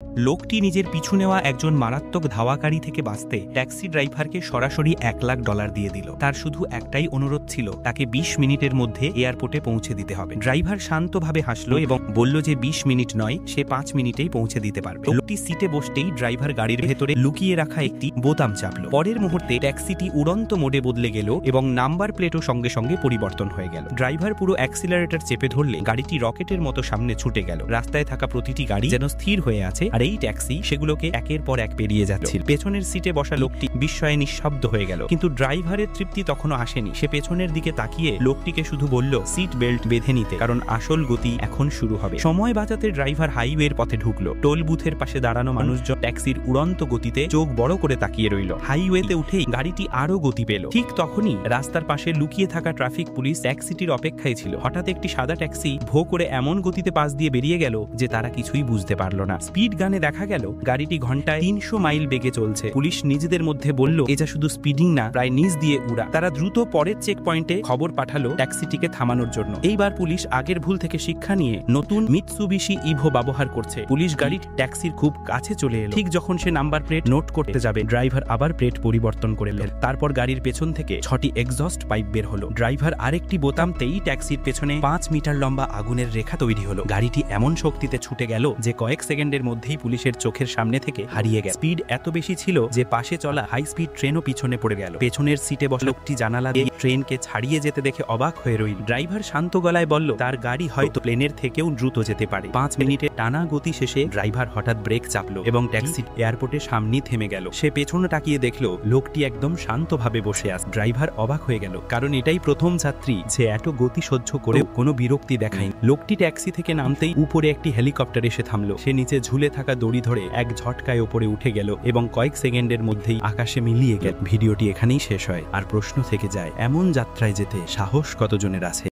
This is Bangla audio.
লোকটি নিজের পিছু নেওয়া একজন মারাত্মক ধাওয়াকারী থেকে বাঁচতে ট্যাক্সি ড্রাইভারকে সরাসরি $1,00,000 দিয়ে দিল। তার শুধু একটাই অনুরোধ ছিল, তাকে 20 মিনিটের মধ্যে এয়ারপোর্টে পৌঁছে দিতে হবে। ড্রাইভার শান্তভাবে হাসলো এবং বলল যে 20 মিনিট নয়, সে 5 মিনিটেই পৌঁছে দিতে পারবে। লোকটি সিটে বসতেই ড্রাইভার গাড়ির ভেতরে লুকিয়ে রাখা একটি বোতাম চাপল। পরের মুহূর্তে ট্যাক্সিটি উড়ন্ত মোডে বদলে গেল এবং নাম্বার প্লেটও সঙ্গে সঙ্গে পরিবর্তন হয়ে গেল। ড্রাইভার পুরো অ্যাক্সিলারেটর চেপে ধরলে গাড়িটি রকেটের মতো সামনে ছুটে গেল। রাস্তায় থাকা প্রতিটি গাড়ি যেন স্থির হয়ে আছে, আর এই ট্যাক্সি সেগুলোকে একের পর এক পেরিয়ে যাচ্ছিল। পেছনের সিটে বসা লোকটি বিস্ময়ে নিঃশব্দ হয়ে গেল, কিন্তু ড্রাইভারের তৃপ্তি তখনও আসেনি। সে পেছনের দিকে তাকিয়ে লোকটিকে শুধু বলল সিট বেল্ট বেঁধে নিতে, কারণ আসল গতি এখন শুরু হবে। সময় বাঁচাতে ড্রাইভার হাইওয়ের পথে ঢুকলো। টোল বুথের পাশে দাঁড়ানো মানুষজন ট্যাক্সির উড়ন্ত গতিতে চোখ বড় করে তাকিয়ে রইল। হাইওয়েতে উঠেই গাড়িটি আরো গতি পেল। ঠিক তখনই রাস্তার পাশে লুকিয়ে থাকা ট্রাফিক পুলিশ ট্যাক্সিটির অপেক্ষায় ছিল। হঠাৎ একটি সাদা ট্যাক্সি ভো করে এমন গতিতে পাশ দিয়ে বেরিয়ে গেল যে তারা কিছুই বুঝতে পারল না। স্পিড গানে দেখা গেল গাড়িটি ঘন্টায় 300 মাইল বেগে চলছে। পুলিশ নিজেদের মধ্যে বলল, এটা শুধু স্পিডিং না, প্রায় নিচ দিয়ে উড়া। তারা দ্রুত পরের চেক পয়েন্টে খবর পাঠালো ট্যাক্সিটিকে থামানোর জন্য। এইবার পুলিশ আগের ভুল থেকে শিক্ষা নিয়ে নতুন মিৎসুবিশি ইভো ব্যবহার করছে। পুলিশ গাড়ি ট্যাক্সির খুব কাছে চলে এলো। ঠিক যখন সে নাম্বার প্লেট নোট করতে যাবে, ড্রাইভার আবার প্লেট পরিবর্তন করে ফেলল। তারপর গাড়ির পেছন থেকে 6টি এক্সস্ট পাইপ বের হলো। ড্রাইভার আরেকটি বোতামতেই ট্যাক্সির পেছনে 5 মিটার লম্বা আগুনের রেখা তৈরি হলো। গাড়িটি এমন শক্তিতে ছুটে গেল যে কয়েক সেকেন্ডের মধ্যেই পুলিশের চোখের সামনে থেকে হারিয়ে গেল। স্পিড এত বেশি ছিল যে পাশে চলা হাই স্পিড ট্রেনও পিছনে পড়ে গেল। পেছনের সিটে বসা লোকটি জানালা দিয়ে ট্রেনকে ছাড়িয়ে যেতে দেখে অবাক হয়ে রইল। ড্রাইভার শান্ত গলায় বলল, তার গাড়ি হয়তো প্লেনের থেকেও দ্রুত যেতে পারে। 5 মিনিটে টানা গতি শেষে ড্রাইভার হঠাৎ ব্রেক চাপলো এবং ট্যাক্সি এয়ারপোর্টের সামনেই থেমে গেল। সে পেছনে তাকিয়ে দেখলো লোকটি একদম শান্তভাবে বসে আছে। ড্রাইভার অবাক হয়ে গেল, কারণ এটাই প্রথম যাত্রী যে এত গতি সহ্য করে কোনো বিরক্তি দেখায়নি। লোকটি ট্যাক্সি থেকে নামতেই উপরে একটি হেলিকপ্টার এসে থামলো। সে নিচে ঝুলে থাকা দড়ি ধরে এক ঝটকায় উপরে উঠে গেল এবং কয়েক সেকেন্ডের মধ্যেই আকাশে মিলিয়ে গেল। ভিডিওটি এখানেই শেষ হয়, আর প্রশ্ন থেকে যায়, এমন যাত্রায় যেতে সাহস কতজনের আছে?